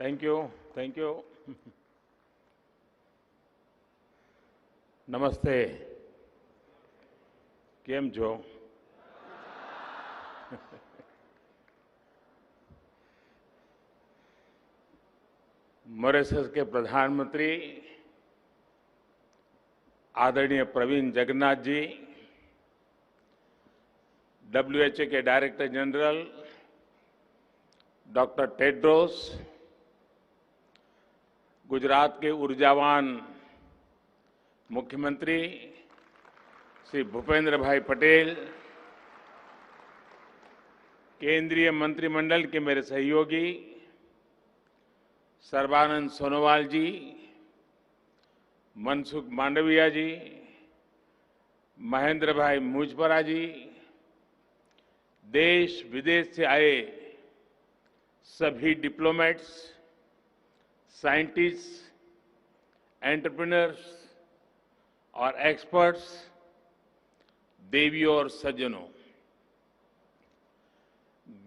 Thank you thank you. नमस्ते। केम जो? Mauritius के प्रधानमंत्री आदरणीय प्रवीण जगन्नाथ जी, डब्ल्यूएचओ के director general doctor Tedros, Gujarat के ऊर्जावान मुख्यमंत्री श्री भूपेंद्र भाई पटेल, केंद्रीय मंत्रिमंडल के मेरे सहयोगी सर्बानंद सोनोवाल जी, मनसुख मांडविया जी, महेंद्र भाई मुजपरा जी, देश विदेश से आए सभी डिप्लोमेट्स, साइंटिस्ट, एंटरप्रेन्योर्स और एक्सपर्ट्स, देवियों और सज्जनों,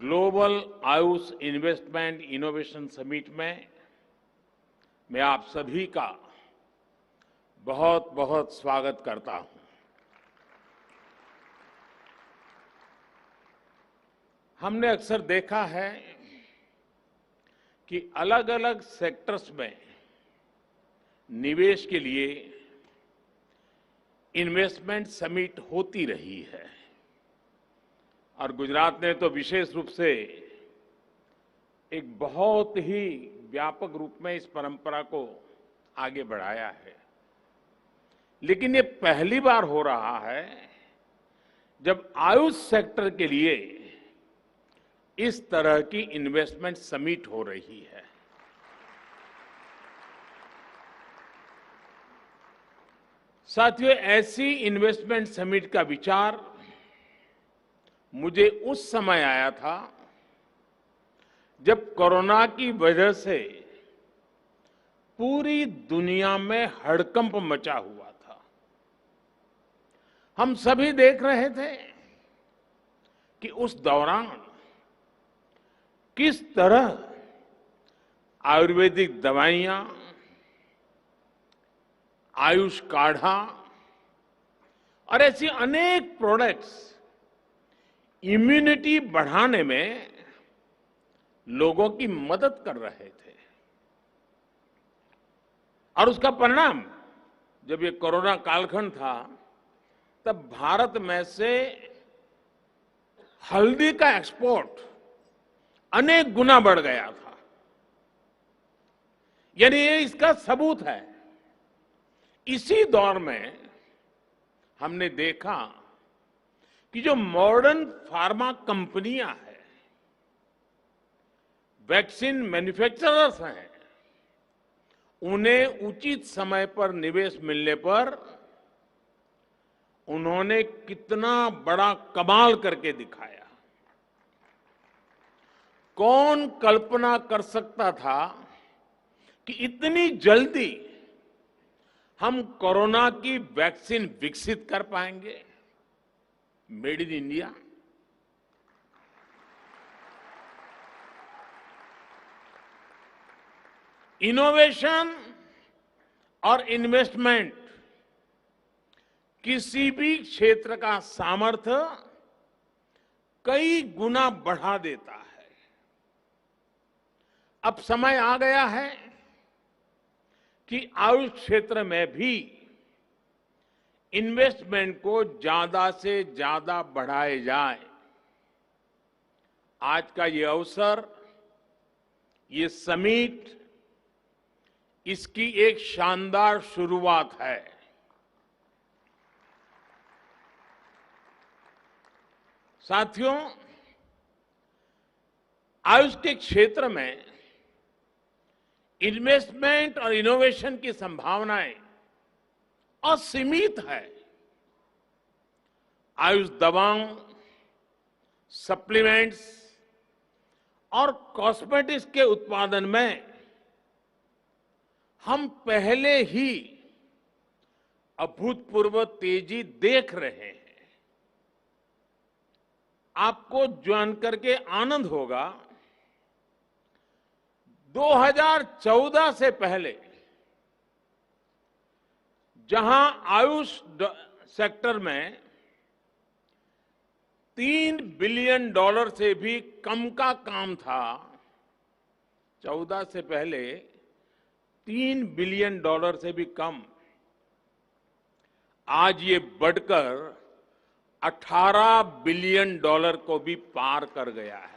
global Ayush investment innovation summit में मैं आप सभी का बहुत बहुत स्वागत करता हूं। हमने अक्सर देखा है कि अलग अलग सेक्टर्स में निवेश के लिए इन्वेस्टमेंट समिट होती रही है और गुजरात ने तो विशेष रूप से एक बहुत ही व्यापक रूप में इस परंपरा को आगे बढ़ाया है। लेकिन ये पहली बार हो रहा है जब आयुष सेक्टर के लिए इस तरह की इन्वेस्टमेंट समिट हो रही है। साथियों, ऐसी इन्वेस्टमेंट समिट का विचार मुझे उस समय आया था जब कोरोना की वजह से पूरी दुनिया में हड़कंप मचा हुआ था। हम सभी देख रहे थे कि उस दौरान किस तरह आयुर्वेदिक दवाइयां, आयुष काढ़ा और ऐसी अनेक प्रोडक्ट्स इम्यूनिटी बढ़ाने में लोगों की मदद कर रहे थे। और उसका परिणाम, जब ये कोरोना कालखंड था, तब भारत में से हल्दी का एक्सपोर्ट अनेक गुना बढ़ गया था। यानी ये इसका सबूत है। इसी दौर में हमने देखा कि जो मॉडर्न फार्मा कंपनियां हैं, वैक्सीन मैन्युफैक्चरर्स हैं, उन्हें उचित समय पर निवेश मिलने पर उन्होंने कितना बड़ा कमाल करके दिखाया। कौन कल्पना कर सकता था कि इतनी जल्दी हम कोरोना की वैक्सीन विकसित कर पाएंगे, मेड इन इंडिया। इनोवेशन और इन्वेस्टमेंट किसी भी क्षेत्र का सामर्थ्य कई गुना बढ़ा देता है। अब समय आ गया है कि आयुष क्षेत्र में भी इन्वेस्टमेंट को ज्यादा से ज्यादा बढ़ाए जाए। आज का ये अवसर, ये समिट, इसकी एक शानदार शुरुआत है। साथियों, आयुष के क्षेत्र में इन्वेस्टमेंट और इनोवेशन की संभावनाएं असीमित है। आयुष दवाओं, सप्लीमेंट्स और कॉस्मेटिक्स के उत्पादन में हम पहले ही अभूतपूर्व तेजी देख रहे हैं। आपको जानकर के आनंद होगा, 2014 से पहले जहां आयुष सेक्टर में $3 बिलियन से भी कम का काम था, 14 से पहले $3 बिलियन से भी कम, आज ये बढ़कर $18 बिलियन को भी पार कर गया है।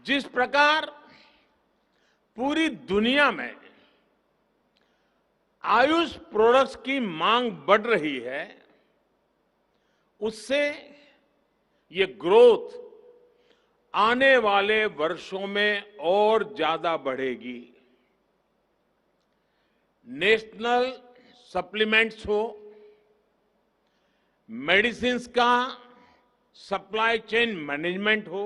जिस प्रकार पूरी दुनिया में आयुष प्रोडक्ट्स की मांग बढ़ रही है, उससे ये ग्रोथ आने वाले वर्षों में और ज्यादा बढ़ेगी। नेशनल सप्लीमेंट्स हो, मेडिसिन्स का सप्लाई चेन मैनेजमेंट हो,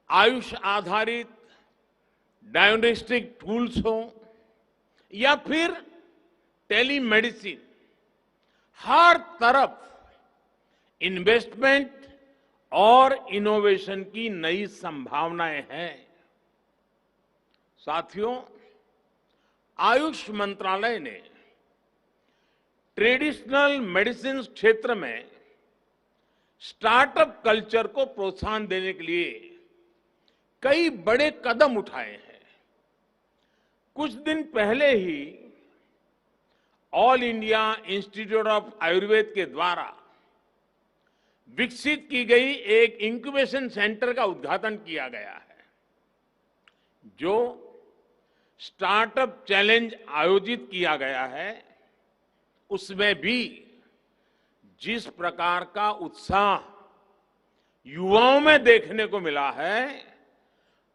आयुष आधारित डायग्नोस्टिक टूल्स हो या फिर टेलीमेडिसिन, हर तरफ इन्वेस्टमेंट और इनोवेशन की नई संभावनाएं हैं। साथियों, आयुष मंत्रालय ने ट्रेडिशनल मेडिसिन क्षेत्र में स्टार्टअप कल्चर को प्रोत्साहन देने के लिए कई बड़े कदम उठाए हैं। कुछ दिन पहले ही all India institute of Ayurveda के द्वारा विकसित की गई एक इंक्यूबेशन सेंटर का उद्घाटन किया गया है, जो स्टार्टअप चैलेंज आयोजित किया गया है। उसमें भी जिस प्रकार का उत्साह युवाओं में देखने को मिला है,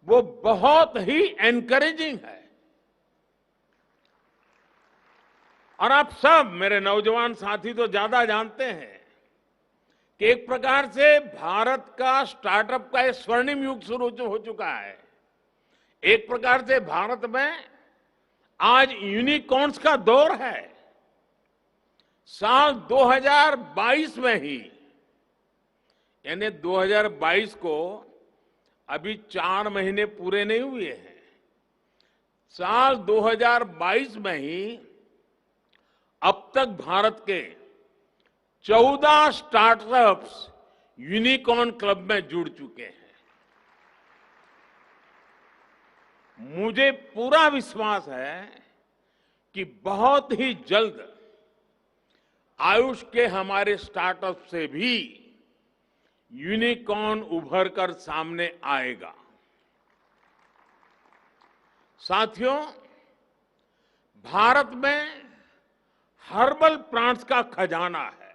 वो बहुत ही एनकरेजिंग है। और आप सब मेरे नौजवान साथी तो ज्यादा जानते हैं कि एक प्रकार से भारत का स्टार्टअप का एक स्वर्णिम युग शुरू हो चुका है। एक प्रकार से भारत में आज यूनिकॉर्न्स का दौर है। साल 2022 में ही, यानी 2022 को अभी 4 महीने पूरे नहीं हुए हैं, साल 2022 में ही अब तक भारत के 14 स्टार्टअप्स यूनिकॉर्न क्लब में जुड़ चुके हैं। मुझे पूरा विश्वास है कि बहुत ही जल्द आयुष के हमारे स्टार्टअप से भी यूनिकॉर्न उभर कर सामने आएगा। साथियों, भारत में हर्बल प्लांट्स का खजाना है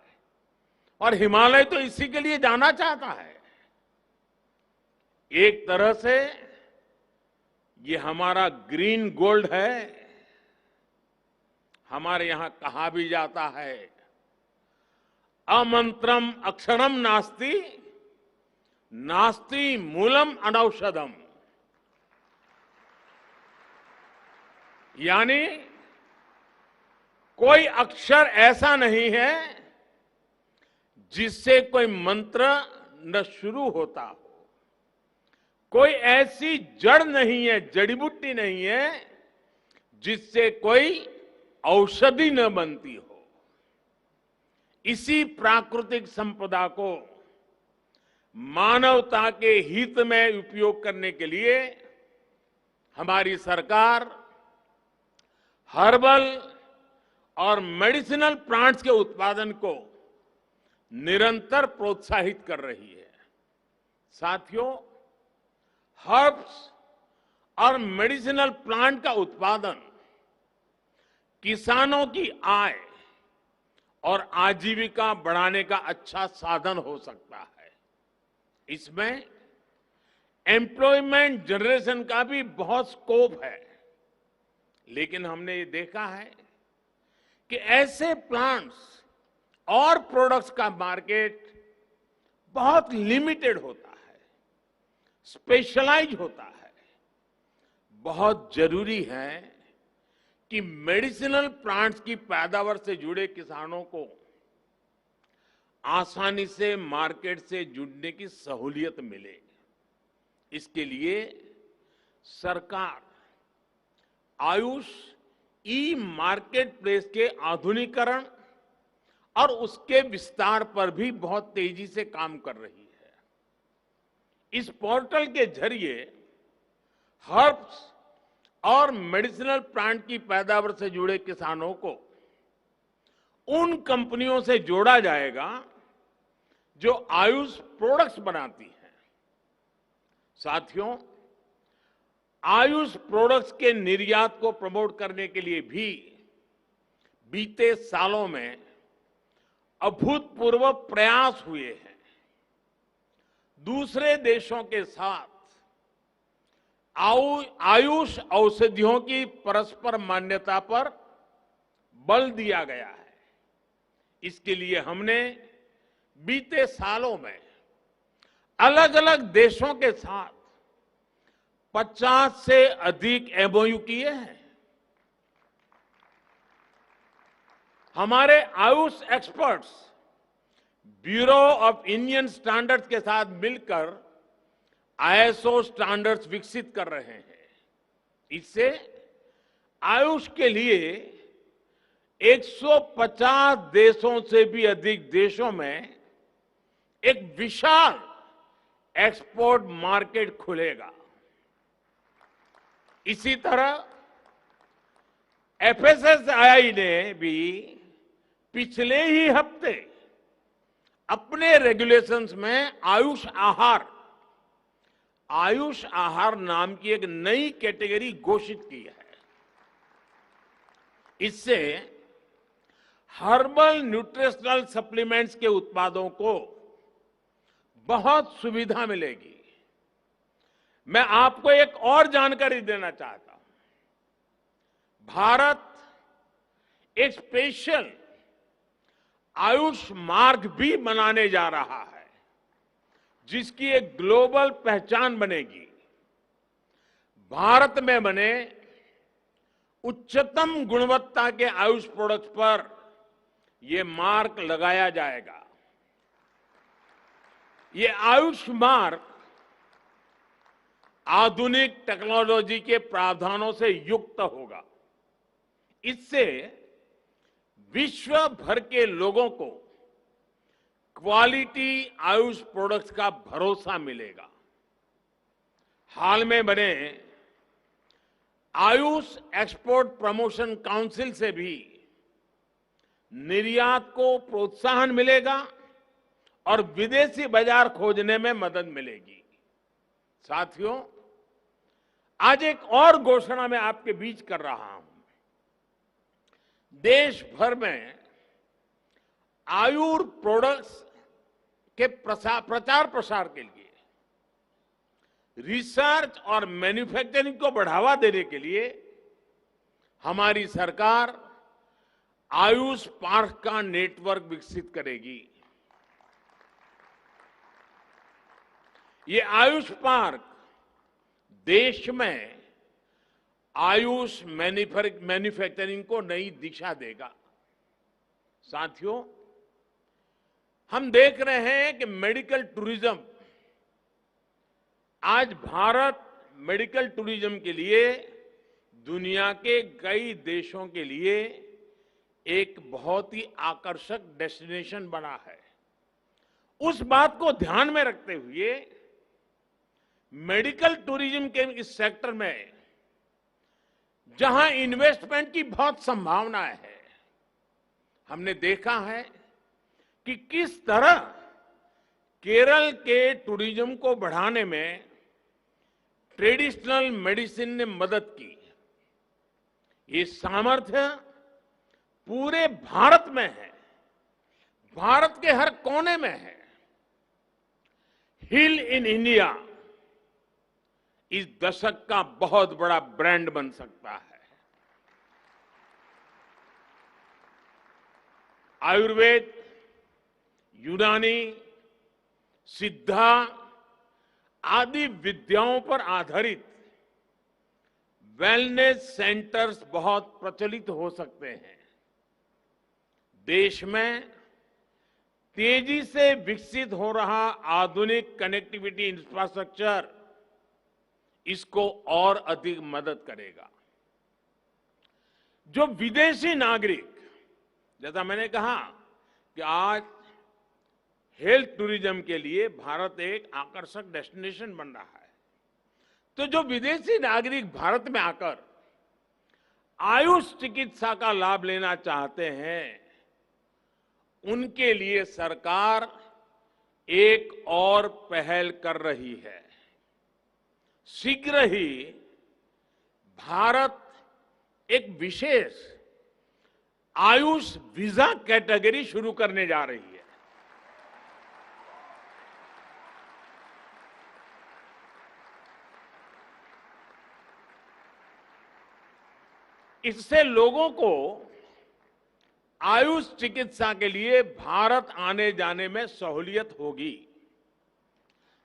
और हिमालय तो इसी के लिए जाना चाहता है। एक तरह से ये हमारा ग्रीन गोल्ड है। हमारे यहां कहा भी जाता है, अमंत्रम अक्षरम नास्ति, नास्ति मूलम अनौषधम। यानी कोई अक्षर ऐसा नहीं है जिससे कोई मंत्र न शुरू होता हो, कोई ऐसी जड़ नहीं है, जड़ी बूटी नहीं है जिससे कोई औषधि न बनती हो। इसी प्राकृतिक संपदा को मानवता के हित में उपयोग करने के लिए हमारी सरकार हर्बल और मेडिसिनल प्लांट्स के उत्पादन को निरंतर प्रोत्साहित कर रही है। साथियों, हर्ब्स और मेडिसिनल प्लांट का उत्पादन किसानों की आय और आजीविका बढ़ाने का अच्छा साधन हो सकता है। इसमें एम्प्लॉयमेंट जनरेशन का भी बहुत स्कोप है। लेकिन हमने ये देखा है कि ऐसे प्लांट्स और प्रोडक्ट्स का मार्केट बहुत लिमिटेड होता है, स्पेशलाइज होता है। बहुत जरूरी है कि मेडिसिनल प्लांट्स की पैदावार से जुड़े किसानों को आसानी से मार्केट से जुड़ने की सहूलियत मिले। इसके लिए सरकार आयुष ई मार्केट प्लेस के आधुनिकीकरण और उसके विस्तार पर भी बहुत तेजी से काम कर रही है। इस पोर्टल के जरिए हर्ब्स और मेडिसिनल प्लांट की पैदावार से जुड़े किसानों को उन कंपनियों से जोड़ा जाएगा जो आयुष प्रोडक्ट्स बनाती हैं। साथियों, आयुष प्रोडक्ट्स के निर्यात को प्रमोट करने के लिए भी बीते सालों में अभूतपूर्व प्रयास हुए हैं। दूसरे देशों के साथ आयुष औषधियों की परस्पर मान्यता पर बल दिया गया है। इसके लिए हमने बीते सालों में अलग अलग देशों के साथ 50 से अधिक एमओयू किए हैं। हमारे Ayush experts bureau of Indian standards के साथ मिलकर आईएसओ स्टैंडर्ड्स विकसित कर रहे हैं। इससे आयुष के लिए 150 देशों से भी अधिक देशों में एक विशाल एक्सपोर्ट मार्केट खुलेगा। इसी तरह एफएसएसएआई ने भी पिछले ही हफ्ते अपने रेगुलेशंस में आयुष आहार नाम की एक नई कैटेगरी घोषित की है। इससे हर्बल न्यूट्रिशनल सप्लीमेंट्स के उत्पादों को बहुत सुविधा मिलेगी। मैं आपको एक और जानकारी देना चाहता हूं। भारत एक स्पेशल आयुष मार्ग भी बनाने जा रहा है, जिसकी एक ग्लोबल पहचान बनेगी। भारत में बने उच्चतम गुणवत्ता के आयुष प्रोडक्ट्स पर यह मार्क लगाया जाएगा। ये आयुष मार्क आधुनिक टेक्नोलॉजी के प्रावधानों से युक्त होगा। इससे विश्व भर के लोगों को क्वालिटी आयुष प्रोडक्ट्स का भरोसा मिलेगा। हाल में बने आयुष एक्सपोर्ट प्रमोशन काउंसिल से भी निर्यात को प्रोत्साहन मिलेगा और विदेशी बाजार खोजने में मदद मिलेगी। साथियों, आज एक और घोषणा मैं आपके बीच कर रहा हूं। देश भर में आयुर प्रोडक्ट्स के प्रचार प्रसार के लिए रिसर्च और मैन्युफैक्चरिंग को बढ़ावा देने के लिए हमारी सरकार आयुष पार्क का नेटवर्क विकसित करेगी। ये आयुष पार्क देश में आयुष मैन्युफैक्चरिंग को नई दिशा देगा। साथियों, हम देख रहे हैं कि मेडिकल टूरिज्म, आज भारत मेडिकल टूरिज्म के लिए दुनिया के कई देशों के लिए एक बहुत ही आकर्षक डेस्टिनेशन बना है। उस बात को ध्यान में रखते हुए मेडिकल टूरिज्म के इस सेक्टर में जहां इन्वेस्टमेंट की बहुत संभावनाएं है, हमने देखा है कि किस तरह केरल के टूरिज्म को बढ़ाने में ट्रेडिशनल मेडिसिन ने मदद की। ये सामर्थ्य पूरे भारत में है, भारत के हर कोने में है। हील इन इंडिया इस दशक का बहुत बड़ा ब्रांड बन सकता है। आयुर्वेद, यूनानी, सिद्धा आदि विद्याओं पर आधारित वेलनेस सेंटर्स बहुत प्रचलित हो सकते हैं। देश में तेजी से विकसित हो रहा आधुनिक कनेक्टिविटी इंफ्रास्ट्रक्चर इसको और अधिक मदद करेगा। जो विदेशी नागरिक, जैसा मैंने कहा कि आज हेल्थ टूरिज्म के लिए भारत एक आकर्षक डेस्टिनेशन बन रहा है, तो जो विदेशी नागरिक भारत में आकर आयुष चिकित्सा का लाभ लेना चाहते हैं, उनके लिए सरकार एक और पहल कर रही है। शीघ्र ही भारत एक विशेष आयुष वीजा कैटेगरी शुरू करने जा रही है। इससे लोगों को आयुष चिकित्सा के लिए भारत आने जाने में सहूलियत होगी।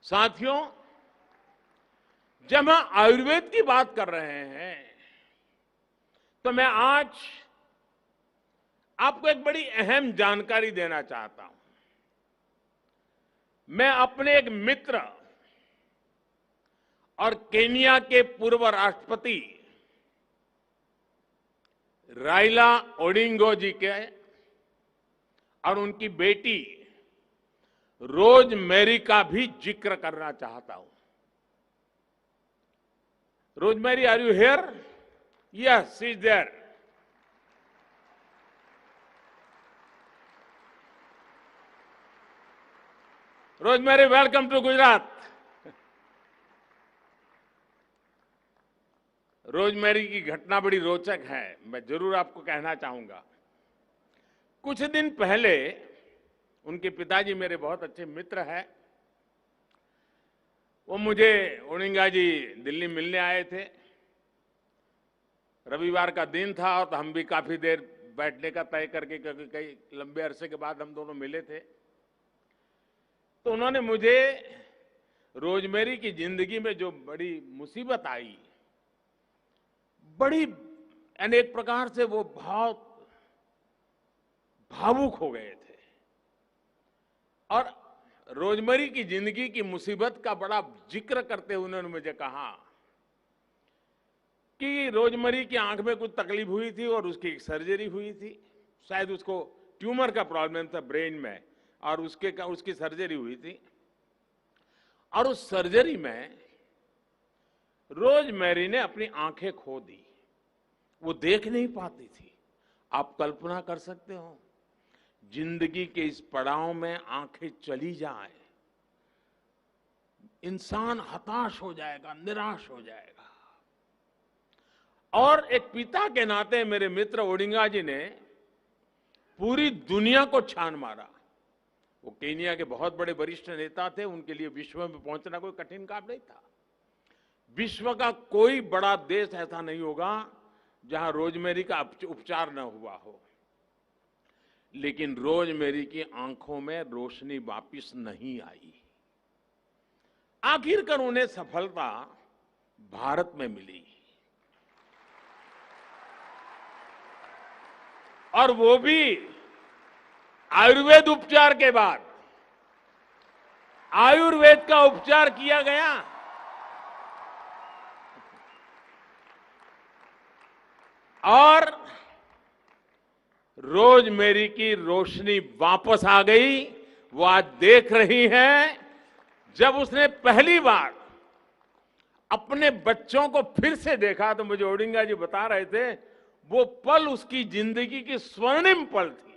साथियों, जब हम आयुर्वेद की बात कर रहे हैं, तो मैं आज आपको एक बड़ी अहम जानकारी देना चाहता हूं। मैं अपने एक मित्र और केन्या के पूर्व राष्ट्रपति राइला ओडिंगो जी के और उनकी बेटी रोजमेरी का भी जिक्र करना चाहता हूं। Rosemary, are you here? Yes, she is there. Rosemary, welcome to Gujarat. Rosemary की घटना बड़ी रोचक है, मैं जरूर आपको कहना चाहूंगा। कुछ दिन पहले उनके पिताजी मेरे बहुत अच्छे मित्र हैं। वो मुझे ओडिंगा जी दिल्ली मिलने आए थे। रविवार का दिन था और तो हम भी काफी देर बैठने का तय करके, क्योंकि कई लंबे अरसे के बाद हम दोनों मिले थे, तो उन्होंने मुझे रोजमेरी की जिंदगी में जो बड़ी मुसीबत आई, बड़ी अनेक प्रकार से वो बहुत भावुक हो गए थे। और रोजमेरी की जिंदगी की मुसीबत का बड़ा जिक्र करते हुए उन्होंने मुझे कहा कि रोजमेरी की आंख में कुछ तकलीफ हुई थी और उसकी एक सर्जरी हुई थी। शायद उसको ट्यूमर का प्रॉब्लम था ब्रेन में, और उसकी सर्जरी हुई थी। और उस सर्जरी में रोजमेरी ने अपनी आंखें खो दी। वो देख नहीं पाती थी। आप कल्पना कर सकते हो, जिंदगी के इस पड़ाव में आंखें चली जाए, इंसान हताश हो जाएगा, निराश हो जाएगा। और एक पिता के नाते मेरे मित्र ओडिंगा जी ने पूरी दुनिया को छान मारा। वो केन्या के बहुत बड़े वरिष्ठ नेता थे, उनके लिए विश्व में पहुंचना कोई कठिन काम नहीं था। विश्व का कोई बड़ा देश ऐसा नहीं होगा जहां रोजमेरी का उपचार न हुआ हो। लेकिन रोजमेरी की आंखों में रोशनी वापिस नहीं आई। आखिरकार उन्हें सफलता भारत में मिली, और वो भी आयुर्वेद उपचार के बाद। आयुर्वेद का उपचार किया गया। और रोजमेरी की रोशनी वापस आ गई। वो आज देख रही है, जब उसने पहली बार अपने बच्चों को फिर से देखा, तो मुझे ओडिंगा जी बता रहे थे, वो पल उसकी जिंदगी की स्वर्णिम पल थी।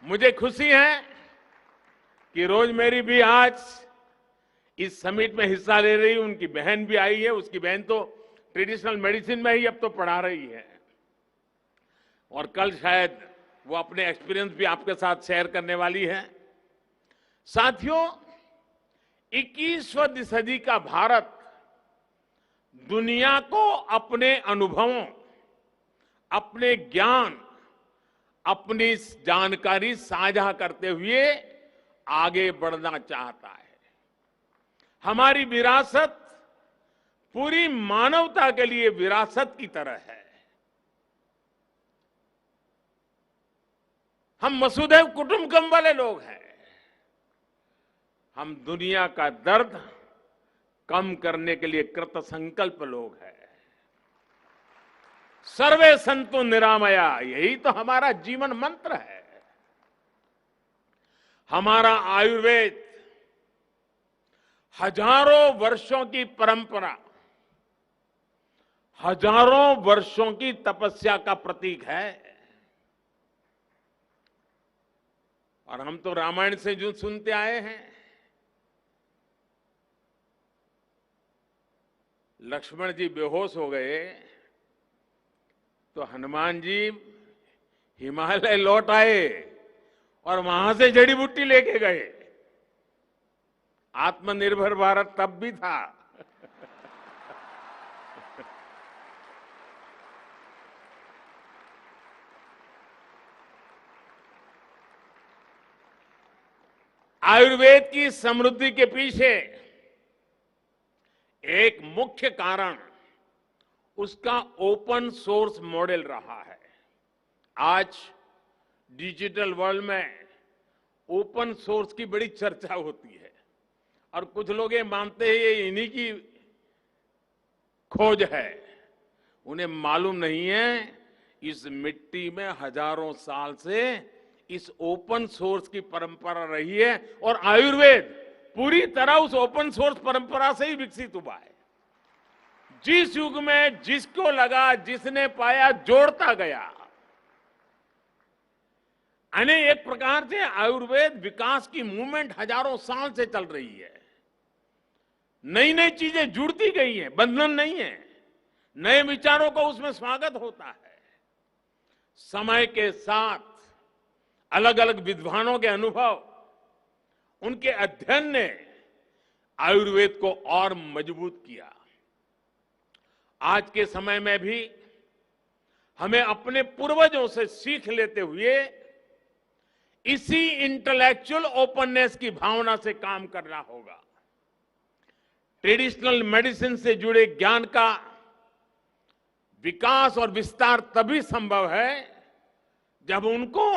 मुझे खुशी है कि रोजमेरी भी आज इस समिट में हिस्सा ले रही है। उनकी बहन भी आई है। उसकी बहन तो ट्रेडिशनल मेडिसिन में ही अब तो पढ़ा रही है, और कल शायद वो अपने एक्सपीरियंस भी आपके साथ शेयर करने वाली है। साथियों, 21वीं सदी का भारत दुनिया को अपने अनुभवों, अपने ज्ञान, अपनी जानकारी साझा करते हुए आगे बढ़ना चाहता है। हमारी विरासत पूरी मानवता के लिए विरासत की तरह है। हम वसुधैव कुटुंबकम वाले लोग हैं। हम दुनिया का दर्द कम करने के लिए कृत संकल्प लोग हैं। सर्वे संतु निरामया, यही तो हमारा जीवन मंत्र है। हमारा आयुर्वेद हजारों वर्षों की परंपरा, हजारों वर्षों की तपस्या का प्रतीक है। और हम तो रामायण से जो सुनते आए हैं, लक्ष्मण जी बेहोश हो गए तो हनुमान जी हिमालय लौट आए और वहां से जड़ी बूटी लेके गए। आत्मनिर्भर भारत तब भी था। आयुर्वेद की समृद्धि के पीछे एक मुख्य कारण उसका ओपन सोर्स मॉडल रहा है। आज डिजिटल वर्ल्ड में ओपन सोर्स की बड़ी चर्चा होती है और कुछ लोग ये मानते हैं ये इन्हीं की खोज है। उन्हें मालूम नहीं है इस मिट्टी में हजारों साल से इस ओपन सोर्स की परंपरा रही है और आयुर्वेद पूरी तरह उस ओपन सोर्स परंपरा से ही विकसित हुआ है। जिस युग में जिसको लगा, जिसने पाया, जोड़ता गया। यानी एक प्रकार से आयुर्वेद विकास की मूवमेंट हजारों साल से चल रही है। नई नई चीजें जुड़ती गई हैं, बंधन नहीं है। नए विचारों को उसमें स्वागत होता है। समय के साथ अलग अलग विद्वानों के अनुभव, उनके अध्ययन ने आयुर्वेद को और मजबूत किया। आज के समय में भी हमें अपने पूर्वजों से सीख लेते हुए इसी इंटेलेक्चुअल ओपननेस की भावना से काम करना होगा। ट्रेडिशनल मेडिसिन से जुड़े ज्ञान का विकास और विस्तार तभी संभव है जब उनको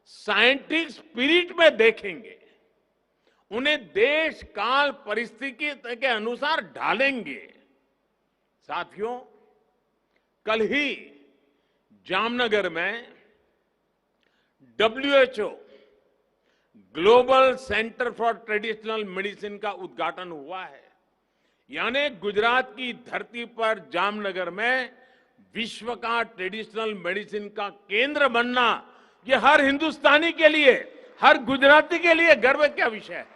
साइंटिफिक स्पिरिट में देखेंगे, उन्हें देश काल परिस्थिति के अनुसार ढालेंगे। साथियों, कल ही जामनगर में WHO global centre for traditional medicine का उद्घाटन हुआ है। यानी गुजरात की धरती पर जामनगर में विश्व का ट्रेडिशनल मेडिसिन का केंद्र बनना, ये हर हिंदुस्तानी के लिए, हर गुजराती के लिए गर्व का विषय है।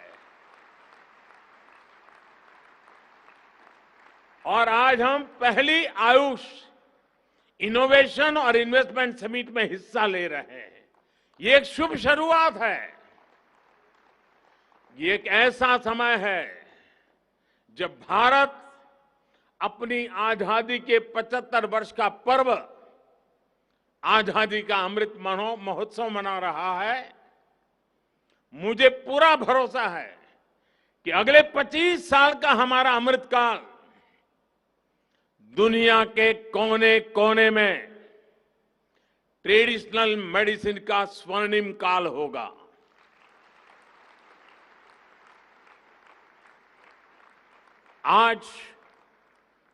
और आज हम पहली आयुष इनोवेशन और इन्वेस्टमेंट समिट में हिस्सा ले रहे हैं। ये एक शुभ शुरुआत है। ये एक ऐसा समय है जब भारत अपनी आजादी के 75 वर्ष का पर्व, आजादी का अमृत महोत्सव मना रहा है। मुझे पूरा भरोसा है कि अगले 25 साल का हमारा अमृतकाल दुनिया के कोने कोने में ट्रेडिशनल मेडिसिन का स्वर्णिम काल होगा। आज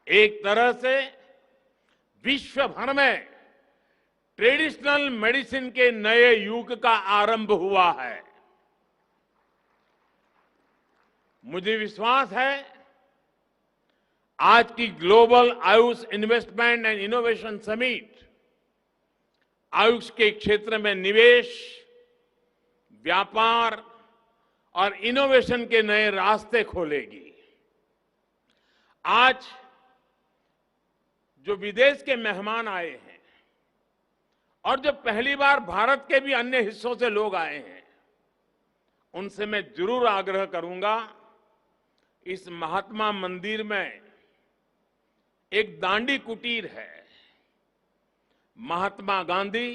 एक तरह से विश्व भर में ट्रेडिशनल मेडिसिन के नए युग का आरंभ हुआ है। मुझे विश्वास है आज की global Ayush investment and innovation summit Ayush के क्षेत्र में निवेश, व्यापार और इनोवेशन के नए रास्ते खोलेगी। आज जो विदेश के मेहमान आए हैं और जो पहली बार भारत के भी अन्य हिस्सों से लोग आए हैं, उनसे मैं जरूर आग्रह करूंगा, इस महात्मा मंदिर में एक दांडी कुटीर है। महात्मा गांधी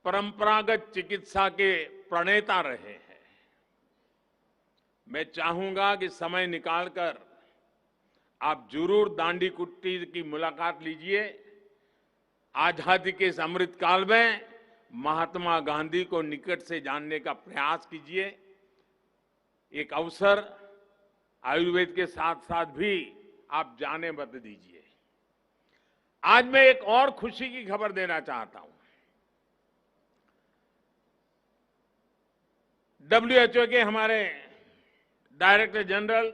परंपरागत चिकित्सा के प्रणेता रहे हैं। मैं चाहूंगा कि समय निकालकर आप जरूर दांडी कुटीर की मुलाकात लीजिए। आजादी के इस अमृतकाल में महात्मा गांधी को निकट से जानने का प्रयास कीजिए। एक अवसर आयुर्वेद के साथ साथ भी आप जाने मत दीजिए। आज मैं एक और खुशी की खबर देना चाहता हूं। WHO के हमारे डायरेक्टर जनरल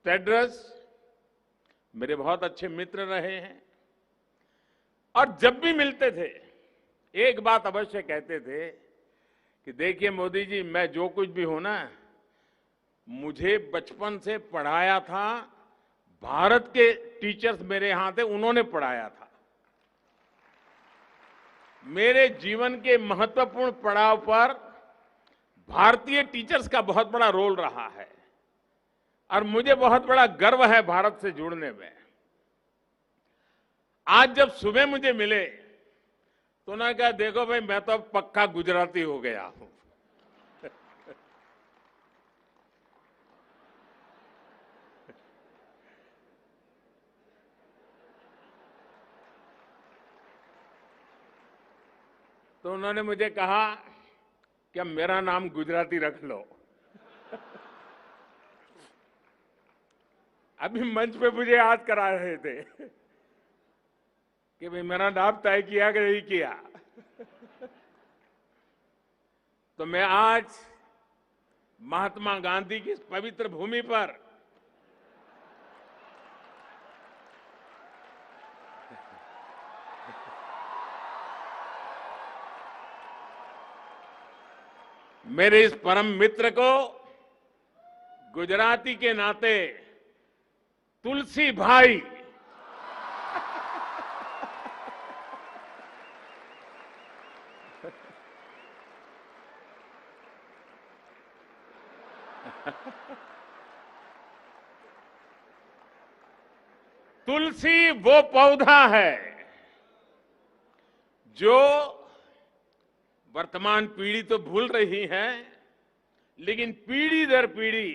टेड्रस मेरे बहुत अच्छे मित्र रहे हैं और जब भी मिलते थे एक बात अवश्य कहते थे कि देखिए मोदी जी, मैं जो कुछ भी हूं ना, मुझे बचपन से पढ़ाया था भारत के टीचर्स मेरे यहां थे, उन्होंने पढ़ाया था। मेरे जीवन के महत्वपूर्ण पड़ाव पर भारतीय टीचर्स का बहुत बड़ा रोल रहा है और मुझे बहुत बड़ा गर्व है भारत से जुड़ने में। आज जब सुबह मुझे मिले तो उन्होंने कहा, देखो भाई, मैं तो अब पक्का गुजराती हो गया हूं। तो उन्होंने मुझे कहा कि अब मेरा नाम गुजराती रख लो। अभी मंच पे मुझे याद करा रहे थे कि भाई मेरा नाम तय किया कि नहीं किया। तो मैं आज महात्मा गांधी की इस पवित्र भूमि पर मेरे इस परम मित्र को गुजराती के नाते तुलसी भाई तुलसी वो पौधा है जो वर्तमान पीढ़ी तो भूल रही है, लेकिन पीढ़ी दर पीढ़ी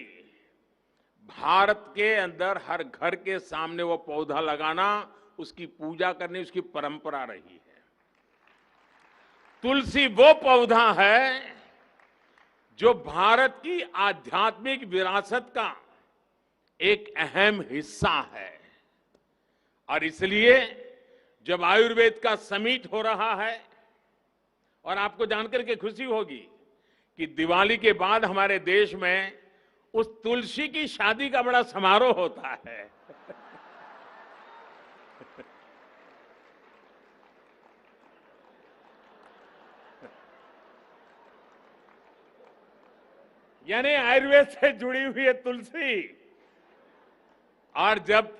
भारत के अंदर हर घर के सामने वो पौधा लगाना, उसकी पूजा करनी, उसकी परंपरा रही है। तुलसी वो पौधा है जो भारत की आध्यात्मिक विरासत का एक अहम हिस्सा है और इसलिए जब आयुर्वेद का समिट हो रहा है, और आपको जानकर के खुशी होगी कि दिवाली के बाद हमारे देश में उस तुलसी की शादी का बड़ा समारोह होता है। यानी आयुर्वेद से जुड़ी हुई है तुलसी। और जब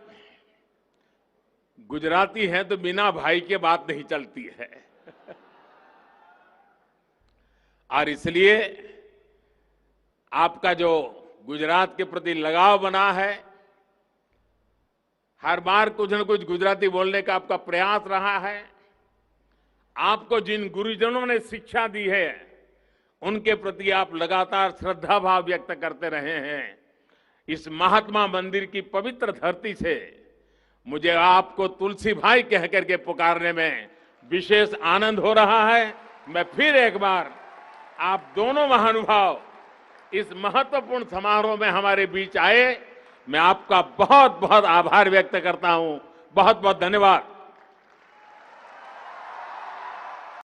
गुजराती है तो बिना भाई के बात नहीं चलती है। और इसलिए आपका जो गुजरात के प्रति लगाव बना है, हर बार कुछ न कुछ गुजराती बोलने का आपका प्रयास रहा है। आपको जिन गुरुजनों ने शिक्षा दी है उनके प्रति आप लगातार श्रद्धा भाव व्यक्त करते रहे हैं। इस महात्मा मंदिर की पवित्र धरती से मुझे आपको तुलसी भाई कह करके पुकारने में विशेष आनंद हो रहा है। मैं फिर एक बार आप दोनों महानुभाव इस महत्वपूर्ण समारोह में हमारे बीच आए, मैं आपका बहुत बहुत आभार व्यक्त करता हूं। बहुत बहुत धन्यवाद।